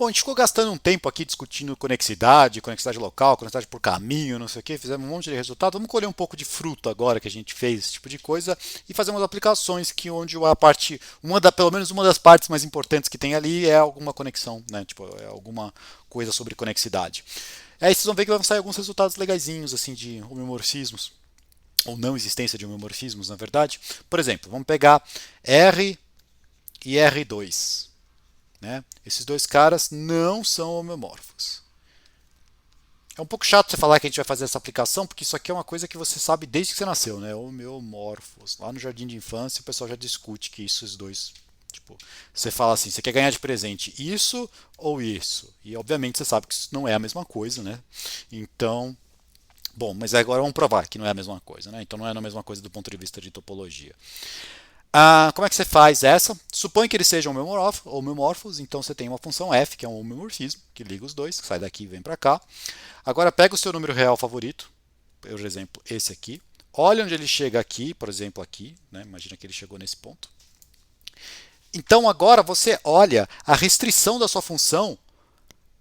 Bom, a gente ficou gastando um tempo aqui discutindo conexidade, conexidade local, conexidade por caminho, não sei o que, fizemos um monte de resultado. Vamos colher um pouco de fruto agora que a gente fez esse tipo de coisa e fazer umas aplicações que onde a parte, pelo menos uma das partes mais importantes que tem ali é alguma conexão, né? Tipo, é alguma coisa sobre conexidade. Aí vocês vão ver que vão sair alguns resultados legaisinhos assim de homeomorfismos ou não existência de homeomorfismos, na verdade. Por exemplo, vamos pegar R e R2. Né? Esses dois caras não são homeomorfos. É um pouco chato você falar que a gente vai fazer essa aplicação, porque isso aqui é uma coisa que você sabe desde que você nasceu, né? Homeomorfos. Lá no jardim de infância o pessoal já discute que esses dois. Tipo, você fala assim, você quer ganhar de presente isso ou isso? E obviamente você sabe que isso não é a mesma coisa, né? Então, bom, mas agora vamos provar que não é a mesma coisa, né? Então não é a mesma coisa do ponto de vista de topologia. Como é que você faz essa? Supõe que eles sejam homomorfos, então você tem uma função f, que é um homomorfismo, que liga os dois, que sai daqui e vem para cá. Agora pega o seu número real favorito, por exemplo, esse aqui. Olha onde ele chega aqui, por exemplo, aqui. Né? Imagina que ele chegou nesse ponto. Então agora você olha a restrição da sua função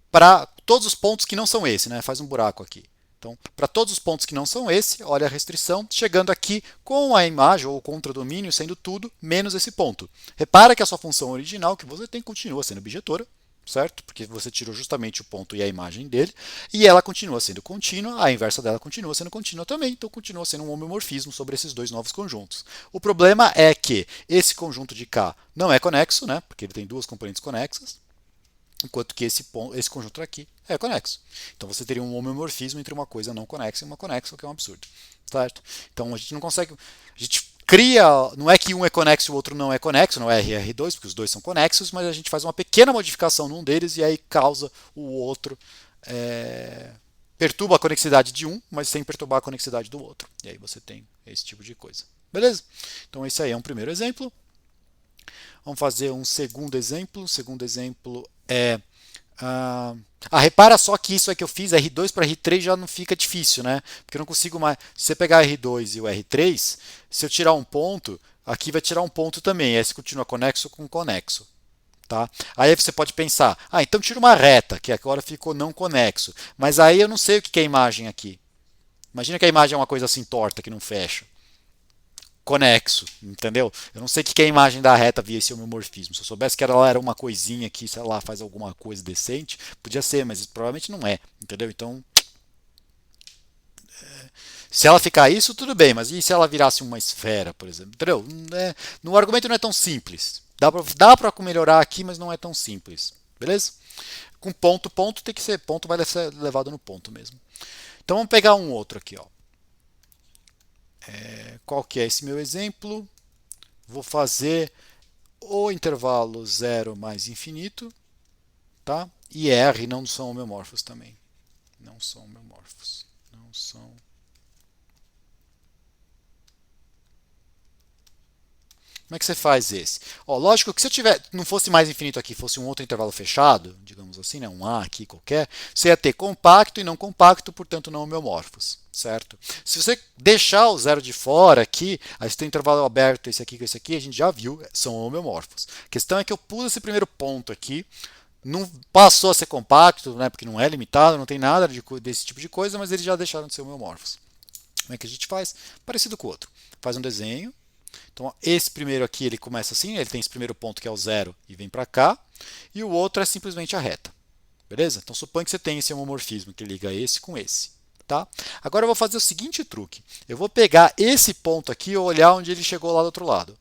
para todos os pontos que não são esse, né? Faz um buraco aqui. Então, para todos os pontos que não são esse, olha a restrição, chegando aqui com a imagem ou o contradomínio sendo tudo menos esse ponto. Repara que a sua função original que você tem continua sendo objetora, certo? Porque você tirou justamente o ponto e a imagem dele, e ela continua sendo contínua, a inversa dela continua sendo contínua também, então continua sendo um homomorfismo sobre esses dois novos conjuntos. O problema é que esse conjunto de K não é conexo, né? Porque ele tem duas componentes conexas, enquanto que esse conjunto aqui é conexo. Então você teria um homeomorfismo entre uma coisa não conexa e uma conexa, o que é um absurdo. Certo? Então a gente não consegue. A gente cria. Não é que um é conexo e o outro não é conexo, não é R e R2, porque os dois são conexos, mas a gente faz uma pequena modificação num deles e aí causa o outro. Perturba a conexidade de um, mas sem perturbar a conexidade do outro. E aí você tem esse tipo de coisa. Beleza? Então esse aí é um primeiro exemplo. Vamos fazer um segundo exemplo. O segundo exemplo é. Repara só que isso é que eu fiz, R2 para R3 já não fica difícil, né? Porque eu não consigo mais. Se você pegar R2 e o R3, se eu tirar um ponto, aqui vai tirar um ponto também. Esse continua conexo com conexo. Tá? Aí você pode pensar, então tira uma reta, que agora ficou não conexo. Mas aí eu não sei o que é a imagem aqui. Imagina que a imagem é uma coisa assim torta, que não fecha conexo, entendeu? Eu não sei o que é a imagem da reta via esse homomorfismo. Se eu soubesse que ela era uma coisinha que, sei lá, faz alguma coisa decente, podia ser, mas provavelmente não é, entendeu? Então, se ela ficar isso, tudo bem, mas e se ela virasse uma esfera, por exemplo? Entendeu? No argumento não é tão simples. Dá pra melhorar aqui, mas não é tão simples. Beleza? Com ponto, ponto tem que ser, ponto vai ser levado no ponto mesmo. Então vamos pegar um outro aqui, ó. Qual que é esse meu exemplo? Vou fazer o intervalo zero mais infinito, tá? E R não são homeomorfos também. Não são homeomorfos. Não são. Como é que você faz esse? Lógico que se eu tiver, não fosse mais infinito aqui, fosse um outro intervalo fechado, digamos assim, né, um A aqui qualquer, você ia ter compacto e não compacto, portanto não homeomorfos, certo? Se você deixar o zero de fora aqui, aí você tem um intervalo aberto, esse aqui com esse aqui, a gente já viu, são homeomorfos. A questão é que eu pus esse primeiro ponto aqui, não passou a ser compacto, né, porque não é limitado, não tem nada desse tipo de coisa, mas eles já deixaram de ser homeomorfos. Como é que a gente faz? Parecido com o outro. Faz um desenho. Então, esse primeiro aqui ele começa assim, ele tem esse primeiro ponto que é o zero e vem para cá, e o outro é simplesmente a reta. Beleza? Então, suponha que você tem esse homomorfismo que liga esse com esse. Tá? Agora eu vou fazer o seguinte truque. Eu vou pegar esse ponto aqui e olhar onde ele chegou lá do outro lado.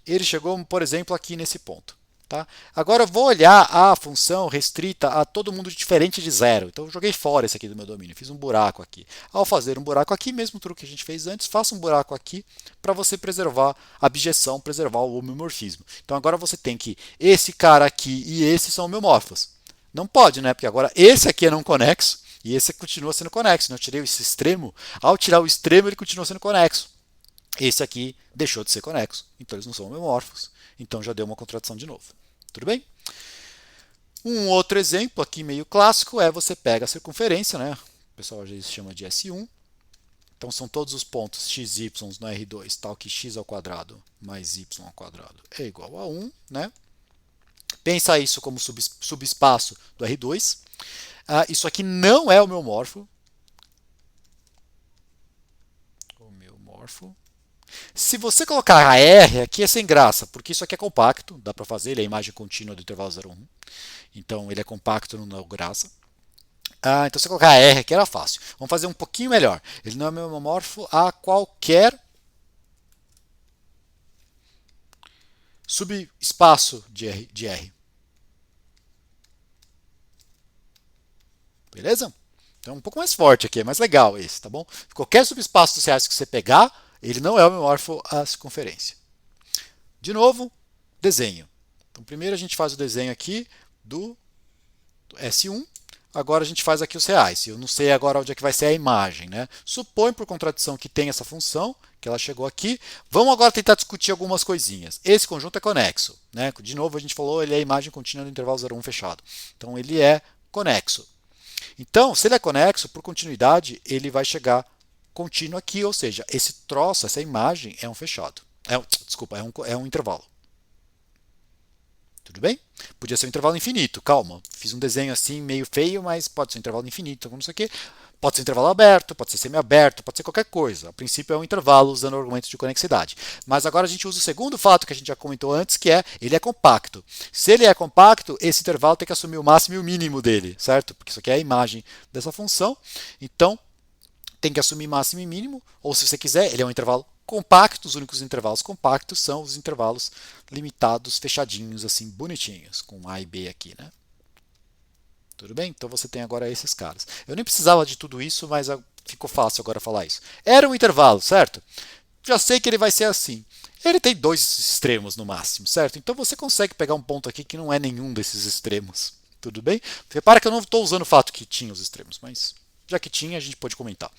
Ele chegou, por exemplo, aqui nesse ponto. Tá? Agora eu vou olhar a função restrita a todo mundo diferente de zero. Então eu joguei fora esse aqui do meu domínio, fiz um buraco aqui. Ao fazer um buraco aqui, mesmo truque que a gente fez antes, faça um buraco aqui para você preservar a abjeção, preservar o homeomorfismo. Então agora você tem que esse cara aqui e esse são homeomorfos. Não pode, né? Porque agora esse aqui é não conexo e esse continua sendo conexo. Não, eu tirei esse extremo. Ao tirar o extremo, ele continua sendo conexo. Esse aqui deixou de ser conexo, então eles não são homeomorfos. Então já deu uma contradição de novo. Tudo bem? Um outro exemplo aqui meio clássico é você pega a circunferência, né? O pessoal às vezes chama de S1. Então são todos os pontos x, y no R2, tal que x ao quadrado mais y ao quadrado é igual a 1, né? Pensa isso como subespaço do R2. Isso aqui não é o meu morfo. Se você colocar a R aqui é sem graça, porque isso aqui é compacto, dá para fazer, ele é a imagem contínua do intervalo 0,1. Então ele é compacto, não dá graça. Então se eu colocar a R aqui era fácil. Vamos fazer um pouquinho melhor. Ele não é homomorfo a qualquer subespaço de R. Beleza? Então é um pouco mais forte aqui, é mais legal esse, tá bom? Qualquer subespaço dos reais que você pegar, ele não é homomorfo à circunferência. De novo, desenho. Então primeiro a gente faz o desenho aqui do S1. Agora a gente faz aqui os reais. Eu não sei agora onde é que vai ser a imagem, né? Supõe por contradição que tem essa função, que ela chegou aqui. Vamos agora tentar discutir algumas coisinhas. Esse conjunto é conexo, né? De novo a gente falou, ele é a imagem contínua do intervalo 0,1 fechado. Então ele é conexo. Então, se ele é conexo, por continuidade, ele vai chegar contínuo aqui, ou seja, esse troço, essa imagem é um fechado. Desculpa, é um intervalo. Tudo bem? Podia ser um intervalo infinito, calma. Fiz um desenho assim meio feio, mas pode ser um intervalo infinito, não sei o quê. Pode ser um intervalo aberto, pode ser semiaberto, pode ser qualquer coisa. A princípio é um intervalo usando argumentos de conexidade. Mas agora a gente usa o segundo fato que a gente já comentou antes, que é ele é compacto. Se ele é compacto, esse intervalo tem que assumir o máximo e o mínimo dele, certo? Porque isso aqui é a imagem dessa função. Então, tem que assumir máximo e mínimo, ou se você quiser, ele é um intervalo compacto, os únicos intervalos compactos são os intervalos limitados, fechadinhos, assim, bonitinhos, com A e B aqui, né? Tudo bem? Então você tem agora esses caras. Eu nem precisava de tudo isso, mas ficou fácil agora falar isso. Era um intervalo, certo? Já sei que ele vai ser assim. Ele tem dois extremos no máximo, certo? Então você consegue pegar um ponto aqui que não é nenhum desses extremos. Tudo bem? Repara que eu não estou usando o fato que tinha os extremos, mas já que tinha, a gente pode comentar.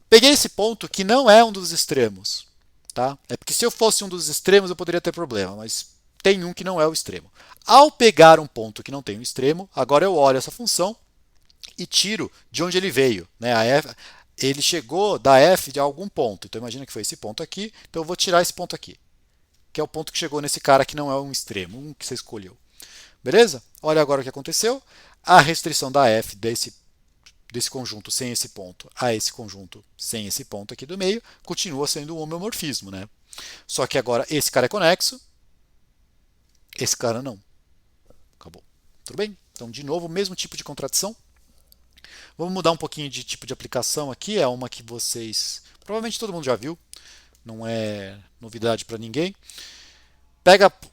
Peguei esse ponto que não é um dos extremos. Tá? É porque se eu fosse um dos extremos eu poderia ter problema, mas tem um que não é o extremo. Ao pegar um ponto que não tem o extremo, agora eu olho essa função e tiro de onde ele veio. Né? Ele chegou da f de algum ponto. Então imagina que foi esse ponto aqui. Então eu vou tirar esse ponto aqui, que é o ponto que chegou nesse cara que não é um extremo, um que você escolheu. Beleza? Olha agora o que aconteceu. A restrição da f desse conjunto sem esse ponto a esse conjunto sem esse ponto aqui do meio continua sendo um homeomorfismo, né? Só que agora esse cara é conexo, esse cara não. Acabou. Tudo bem? Então, de novo, o mesmo tipo de contradição. Vamos mudar um pouquinho de tipo de aplicação aqui. É uma que vocês, provavelmente todo mundo já viu, não é novidade para ninguém.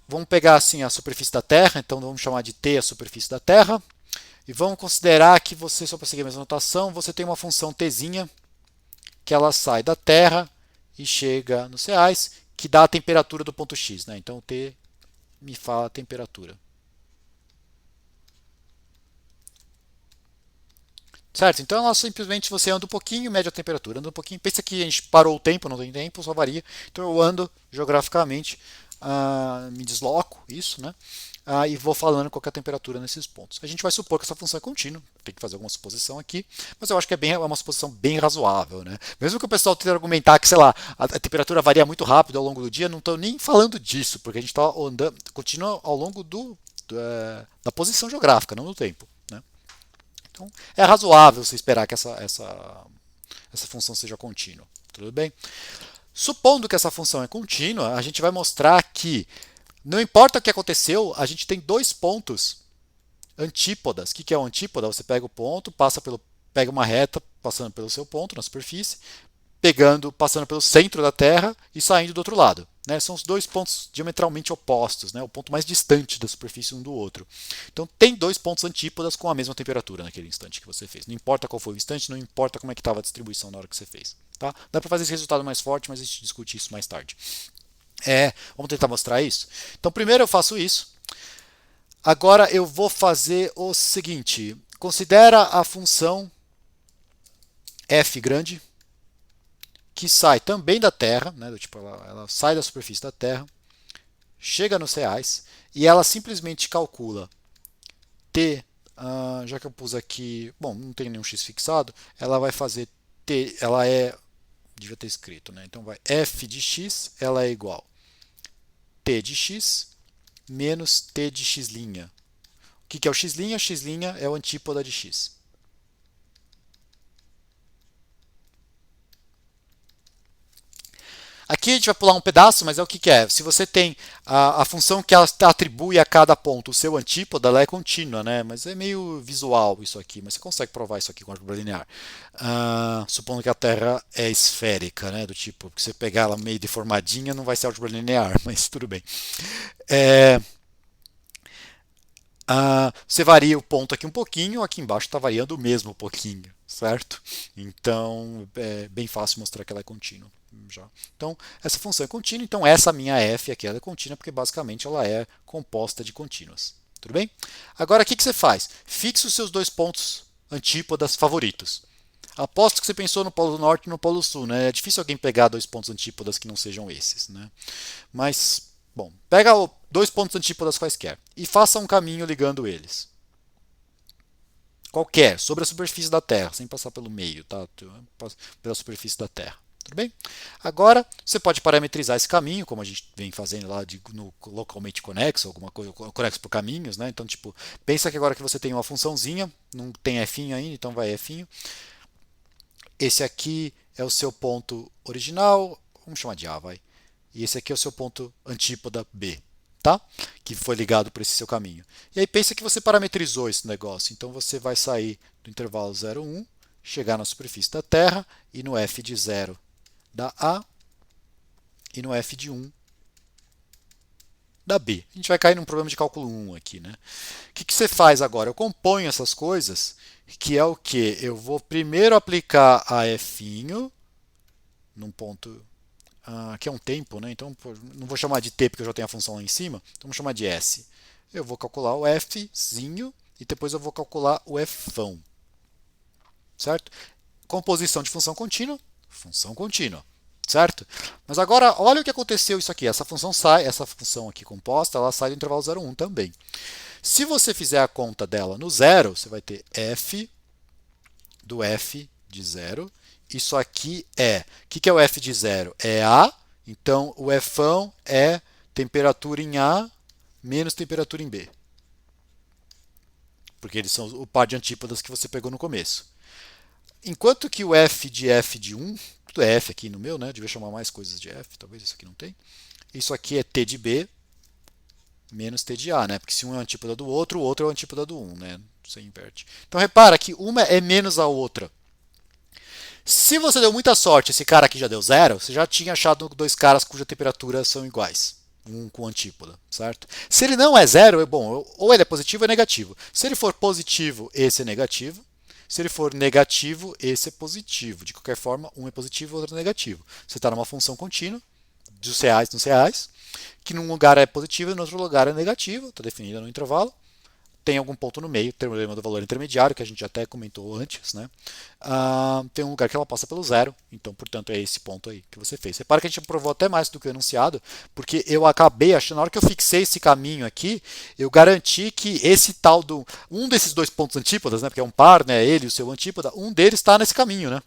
Vamos pegar assim a superfície da Terra, então vamos chamar de T a superfície da Terra. E vamos considerar que você, só para seguir a mesma notação, você tem uma função tzinha que ela sai da Terra e chega nos reais, que dá a temperatura do ponto x. Né? Então T me fala a temperatura. Certo? Então ela simplesmente você anda um pouquinho, mede a temperatura, anda um pouquinho. Pensa que a gente parou o tempo, não tem tempo, só varia. Então eu ando geograficamente, me desloco, isso, né? E vou falando qual é a temperatura nesses pontos. A gente vai supor que essa função é contínua, tem que fazer alguma suposição aqui, mas eu acho que é uma suposição bem razoável, né? Mesmo que o pessoal tente argumentar que, sei lá, a temperatura varia muito rápido ao longo do dia, não estou nem falando disso, porque a gente está andando, continua ao longo da posição geográfica, não do tempo. Né? Então, é razoável você esperar que essa função seja contínua. Tudo bem? Supondo que essa função é contínua, a gente vai mostrar que não importa o que aconteceu, a gente tem dois pontos antípodas. O que é o antípoda? Você pega o ponto, pega uma reta passando pelo seu ponto na superfície, passando pelo centro da Terra e saindo do outro lado. Né? São os dois pontos diametralmente opostos, né? O ponto mais distante da superfície um do outro. Então tem dois pontos antípodas com a mesma temperatura naquele instante que você fez. Não importa qual foi o instante, não importa como é que estava a distribuição na hora que você fez. Tá? Dá para fazer esse resultado mais forte, mas a gente discute isso mais tarde. Vamos tentar mostrar isso? Então primeiro eu faço isso. Agora eu vou fazer o seguinte. Considera a função f grande, que sai também da Terra, né, tipo, ela sai da superfície da Terra, chega nos reais, e ela simplesmente calcula t, já que eu pus aqui, bom, não tem nenhum x fixado, ela vai fazer t, devia ter escrito, né, então vai f de x, ela é igual t de x menos t de x'. O que é o x'? X' é o antípoda de x. Aqui a gente vai pular um pedaço, mas é o que é. Se você tem a função que ela atribui a cada ponto o seu antípoda, ela é contínua, né? Mas é meio visual isso aqui, mas você consegue provar isso aqui com álgebra linear. Supondo que a Terra é esférica, né? Do tipo, que você pegar ela meio deformadinha, não vai ser álgebra linear, mas tudo bem. É, você varia o ponto aqui um pouquinho, aqui embaixo está variando o mesmo pouquinho, certo? Então é bem fácil mostrar que ela é contínua. Já. Então essa função é contínua, então essa minha f aqui ela é contínua porque basicamente ela é composta de contínuas. Tudo bem? Agora o que você faz? Fixe os seus dois pontos antípodas favoritos. Aposto que você pensou no Polo Norte e no Polo Sul, né? É difícil alguém pegar dois pontos antípodas que não sejam esses, né? Mas, bom, pega dois pontos antípodas quaisquer e faça um caminho ligando eles. Qualquer, sobre a superfície da Terra, sem passar pelo meio, tá? Pela superfície da Terra. Tudo bem? Agora, você pode parametrizar esse caminho, como a gente vem fazendo lá no localmente conexo, alguma coisa conexo por caminhos, né? Então, tipo, pensa que agora que você tem uma funçãozinha, não tem f ainda, então vai f. Esse aqui é o seu ponto original, vamos chamar de A, vai. E esse aqui é o seu ponto antípoda B, tá? Que foi ligado por esse seu caminho. E aí pensa que você parametrizou esse negócio. Então você vai sair do intervalo 0, 1, chegar na superfície da Terra e no f de 0 da A e no f de 1 da B. A gente vai cair num problema de cálculo 1 aqui, né? O que você faz agora? Eu componho essas coisas, que é o que? Eu vou primeiro aplicar a f num ponto. Aqui é um tempo, né? Então não vou chamar de t porque eu já tenho a função lá em cima, então vamos chamar de s. Eu vou calcular o fzinho e depois eu vou calcular o fão. Certo? Composição de função contínua. Certo? Mas agora, olha o que aconteceu isso aqui. Essa função aqui composta, ela sai do intervalo 0, 1 também. Se você fizer a conta dela no zero, você vai ter f do f de 0. Isso aqui é... O que é o f de 0? É A. Então, o fão é temperatura em A menos temperatura em B. Porque eles são o par de antípodas que você pegou no começo. Enquanto que o f de 1, tudo é f aqui no meu, né? Devia chamar mais coisas de f, talvez isso aqui não tem. Isso aqui é t de B menos t de A, né? Porque se um é antípoda do outro, o outro é o antípoda do 1, né? Você inverte. Então repara que uma é menos a outra. Se você deu muita sorte, esse cara aqui já deu zero, você já tinha achado dois caras cuja temperatura são iguais. Um com antípoda, certo? Se ele não é zero, bom, ou ele é positivo ou é negativo. Se ele for positivo, esse é negativo. Se ele for negativo, esse é positivo. De qualquer forma, um é positivo e o outro é negativo. Você está numa função contínua, dos reais nos reais, que num lugar é positivo e no outro lugar é negativo, está definida no intervalo. Tem algum ponto no meio, teorema do valor intermediário, que a gente até comentou antes, né? Tem um lugar que ela passa pelo zero, então, portanto, é esse ponto aí que você fez. Repara que a gente aprovou até mais do que o enunciado, porque eu acabei achando, na hora que eu fixei esse caminho aqui, eu garanti que esse tal do... Um desses dois pontos antípodas, né? Porque é um par, né? Ele e o seu antípoda, um deles está nesse caminho, né?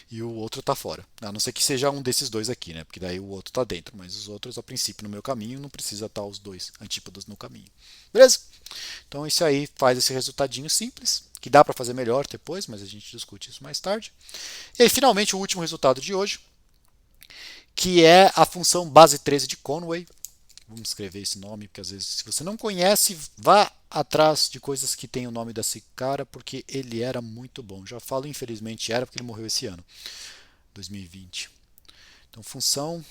E o outro está fora. A não ser que seja um desses dois aqui, né? Porque daí o outro está dentro. Mas os outros, a princípio, no meu caminho, não precisa estar os dois antípodas no caminho. Beleza? Então isso aí faz esse resultadinho simples, que dá para fazer melhor depois, mas a gente discute isso mais tarde. E aí, finalmente, o último resultado de hoje, que é a função base 13 de Conway. Vamos escrever esse nome, porque às vezes, se você não conhece, vá atrás de coisas que tem o nome desse cara, porque ele era muito bom. Já falo, infelizmente, era porque ele morreu esse ano, 2020. Então, função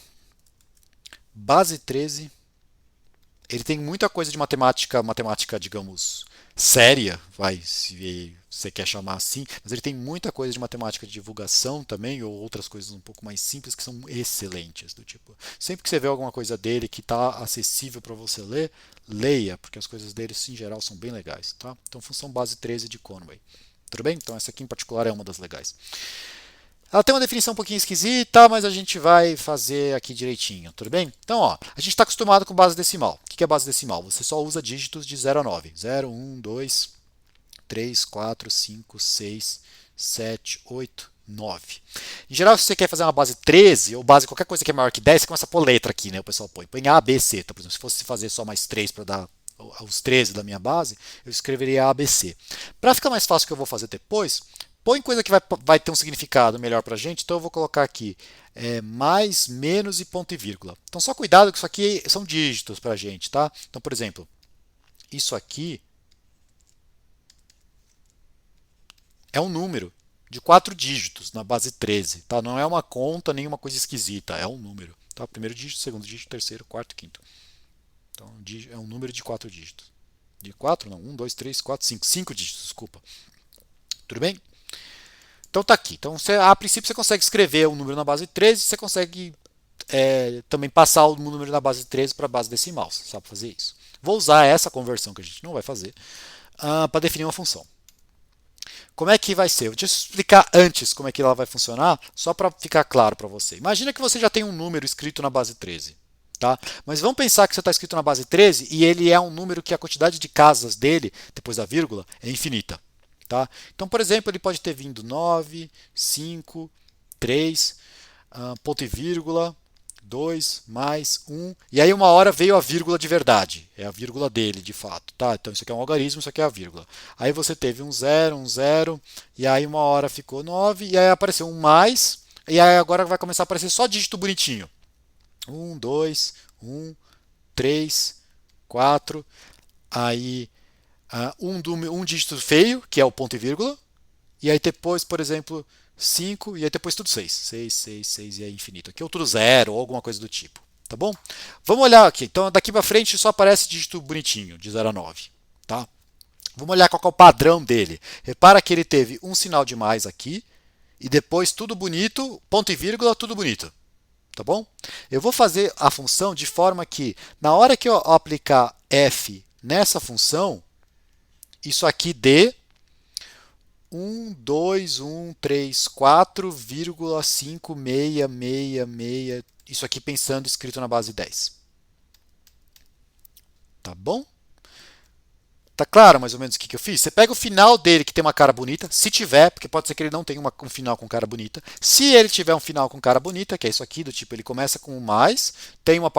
base 13. Ele tem muita coisa de matemática, digamos, séria, vai, se você quer chamar assim, mas ele tem muita coisa de matemática de divulgação também, ou outras coisas um pouco mais simples que são excelentes, do tipo, sempre que você vê alguma coisa dele que está acessível para você ler, leia, porque as coisas dele, em geral, são bem legais, tá? Então, função base 13 de Conway. Tudo bem? Então, essa aqui em particular é uma das legais. Ela tem uma definição um pouquinho esquisita, mas a gente vai fazer aqui direitinho, tudo bem? Então, ó, a gente está acostumado com base decimal. O que é base decimal? Você só usa dígitos de 0 a 9. 0, 1, 2, 3, 4, 5, 6, 7, 8, 9. Em geral, se você quer fazer uma base 13 ou base qualquer coisa que é maior que 10, você começa a pôr letra aqui, né? O pessoal põe A, B, C. Então, por exemplo, se fosse fazer só mais 3 para dar os 13 da minha base, eu escreveria A, B, C. Para ficar mais fácil o que eu vou fazer depois, põe coisa que vai ter um significado melhor para a gente, então eu vou colocar aqui mais, menos e ponto e vírgula. Então só cuidado que isso aqui são dígitos para a gente, tá? Então, por exemplo, isso aqui é um número de 4 dígitos na base 13, tá? Não é uma conta nem uma coisa esquisita, é um número. Tá? Primeiro dígito, segundo dígito, terceiro, quarto, quinto. Então é um número de 4 dígitos. De 4? Não, 1, 2, 3, 4, 5. 5 dígitos, desculpa. Tudo bem? Então tá aqui. Então a princípio você consegue escrever um número na base 13, você consegue também passar o número na base 13 para a base decimal. Você sabe fazer isso. Vou usar essa conversão que a gente não vai fazer para definir uma função. Como é que vai ser? Deixa eu explicar antes como é que ela vai funcionar, só para ficar claro para você. Imagina que você já tem um número escrito na base 13. Tá? Mas vamos pensar que você está escrito na base 13 e ele é um número que a quantidade de casas dele, depois da vírgula, é infinita. Tá? Então, por exemplo, ele pode ter vindo 9, 5, 3, ponto e vírgula, 2, mais 1. E aí uma hora veio a vírgula de verdade. É a vírgula dele, de fato. Tá? Então isso aqui é um algarismo, isso aqui é a vírgula. Aí você teve um 0, e aí uma hora ficou 9, e aí apareceu um mais, e aí agora vai começar a aparecer só dígito bonitinho. 1, 2, 1, 3, 4. Aí um dígito feio, que é o ponto e vírgula. E aí depois, por exemplo, 5, e aí depois tudo 6. 6, 6, 6 e aí infinito. Aqui ou tudo 0 ou alguma coisa do tipo. Tá bom? Vamos olhar aqui. Então daqui para frente só aparece dígito bonitinho, de 0 a 9. Tá? Vamos olhar qual é o padrão dele. Repara que ele teve um sinal de mais aqui, e depois tudo bonito, ponto e vírgula, tudo bonito. Tá bom? Eu vou fazer a função de forma que, na hora que eu aplicar f nessa função, isso aqui dê 1, 2, 1, 3, 4,5666. Isso aqui pensando escrito na base 10. Tá bom? Tá claro mais ou menos o que eu fiz? Você pega o final dele que tem uma cara bonita, se tiver, porque pode ser que ele não tenha um final com cara bonita. Se ele tiver um final com cara bonita, que é isso aqui, do tipo, ele começa com um mais, tem uma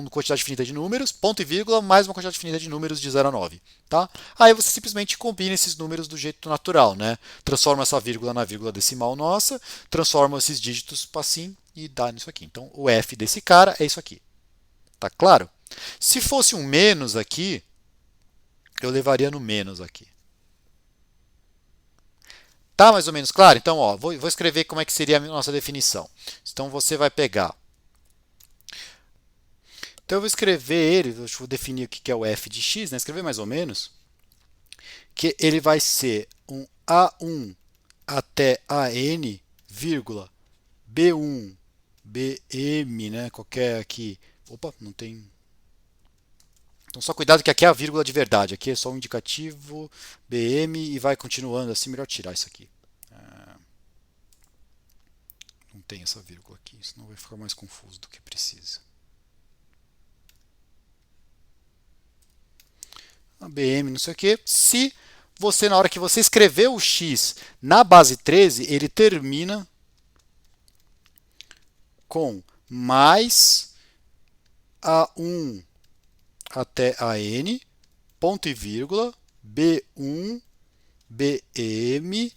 quantidade infinita de números, ponto e vírgula, mais uma quantidade infinita de números de 0 a 9. Tá? Aí você simplesmente combina esses números do jeito natural, né? Transforma essa vírgula na vírgula decimal nossa, transforma esses dígitos para assim e dá nisso aqui. Então o f desse cara é isso aqui. Tá claro? Se fosse um menos aqui, eu levaria no menos aqui. Tá mais ou menos claro? Então, ó, vou escrever como é que seria a nossa definição. Então, você vai pegar. Então, eu vou escrever ele, vou definir o que é o f de x, né? Escrever mais ou menos. Que ele vai ser um A1 até AN, vírgula, B1, BM, né? Qualquer aqui. Opa, não tem. Então, só cuidado que aqui é a vírgula de verdade. Aqui é só um indicativo, BM, e vai continuando assim. Melhor tirar isso aqui. Não tem essa vírgula aqui, senão vai ficar mais confuso do que precisa. A BM, não sei o que. Se você, na hora que você escreveu o x na base 13, ele termina com mais A1 até AN, ponto e vírgula, B1, BM,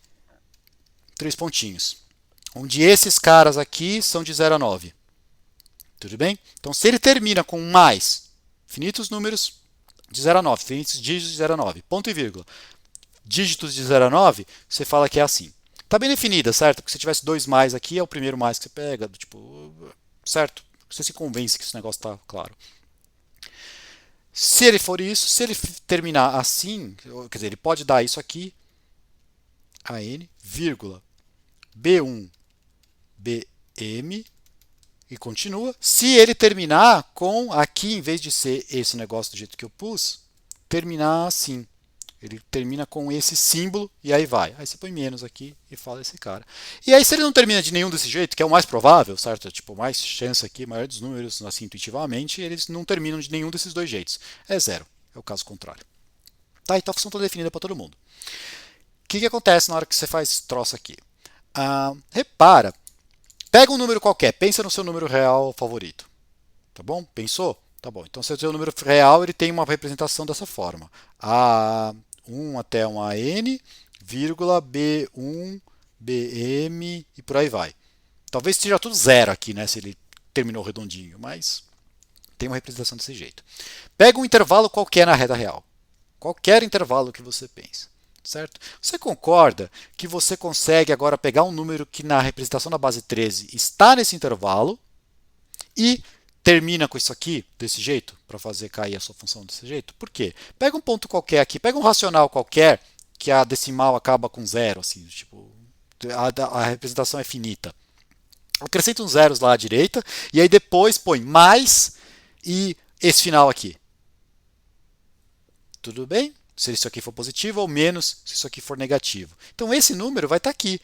3 pontinhos. Onde esses caras aqui são de 0 a 9. Tudo bem? Então, se ele termina com mais, infinitos números de 0 a 9, infinitos dígitos de 0 a 9, ponto e vírgula, dígitos de 0 a 9, você fala que é assim. Está bem definida, certo? Porque se tivesse dois mais aqui, é o primeiro mais que você pega, tipo, certo? Você se convence que esse negócio está claro. Se ele for isso, se ele terminar assim, quer dizer, ele pode dar isso aqui, AN, vírgula, B1, BM, e continua. Se ele terminar com aqui, em vez de ser esse negócio do jeito que eu pus, terminar assim. Ele termina com esse símbolo e aí vai. Aí você põe menos aqui e fala esse cara. E aí se ele não termina de nenhum desse jeito, que é o mais provável, certo? Tipo, mais chance aqui, maior dos números, assim, intuitivamente, eles não terminam de nenhum desses dois jeitos. É zero. É o caso contrário. Tá? Então a função está definida para todo mundo. O que acontece na hora que você faz troço aqui? Repara, pega um número qualquer, pensa no seu número real favorito. Tá bom? Pensou? Tá bom. Então, se o seu número real ele tem uma representação dessa forma: A1 até um AN, vírgula B1, BM e por aí vai. Talvez esteja tudo zero aqui, né? Se ele terminou redondinho, mas tem uma representação desse jeito. Pega um intervalo qualquer na reta real. Qualquer intervalo que você pense. Certo? Você concorda que você consegue agora pegar um número que na representação da base 13 está nesse intervalo e termina com isso aqui, desse jeito, para fazer cair a sua função desse jeito? Por quê? Pega um ponto qualquer aqui, pega um racional qualquer, que a decimal acaba com zero, assim, tipo, a representação é finita. Acrescenta uns zeros lá à direita, e aí depois põe mais e esse final aqui. Tudo bem? Se isso aqui for positivo, ou menos se isso aqui for negativo. Então esse número vai estar aqui.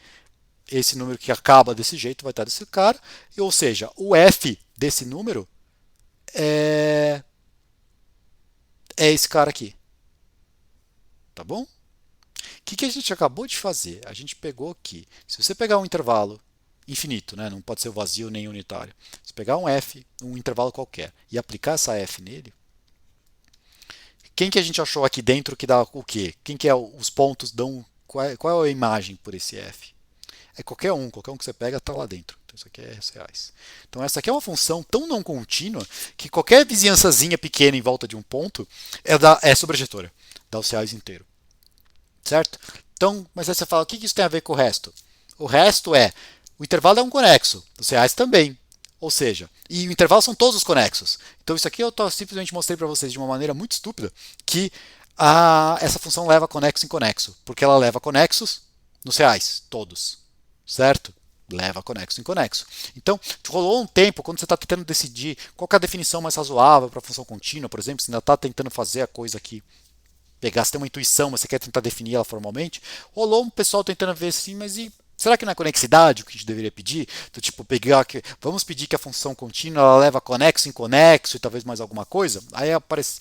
Esse número que acaba desse jeito vai estar desse cara. Ou seja, o f desse número é esse cara aqui. Tá bom? O que a gente acabou de fazer? A gente pegou aqui. Se você pegar um intervalo infinito, né? Não pode ser vazio nem unitário. Se pegar um f, um intervalo qualquer, e aplicar essa f nele, quem que a gente achou aqui dentro que dá o quê? Quem que é os pontos dão... Qual é a imagem por esse f? É qualquer um que você pega está lá dentro. Então isso aqui é reais. Então essa aqui é uma função tão não contínua que qualquer vizinhançazinha pequena em volta de um ponto é sobrejetora, dá os reais inteiro. Certo? Então, mas aí você fala, o que isso tem a ver com o resto? O resto o intervalo é um conexo, os reais também. Ou seja, e o intervalo são todos os conexos. Então isso aqui eu simplesmente mostrei para vocês de uma maneira muito estúpida que essa função leva conexo em conexo, porque ela leva conexos nos reais, todos. Certo? Leva conexo em conexo. Então, rolou um tempo, quando você está tentando decidir qual é a definição mais razoável para a função contínua, por exemplo, você ainda está tentando fazer a coisa aqui, pegar, você tem uma intuição, mas você quer tentar definir ela formalmente, rolou um pessoal tentando ver assim, mas será que não é conexidade o que a gente deveria pedir? Então, tipo, vamos pedir que a função contínua ela leva conexo em conexo e talvez mais alguma coisa? Aí aparece.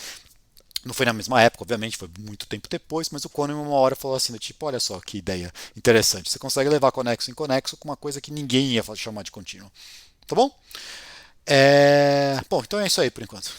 Não foi na mesma época, obviamente, foi muito tempo depois, mas o Kahneman uma hora falou assim, tipo, olha só que ideia interessante. Você consegue levar conexo em conexo com uma coisa que ninguém ia chamar de contínuo. Tá bom? Bom, então é isso aí por enquanto.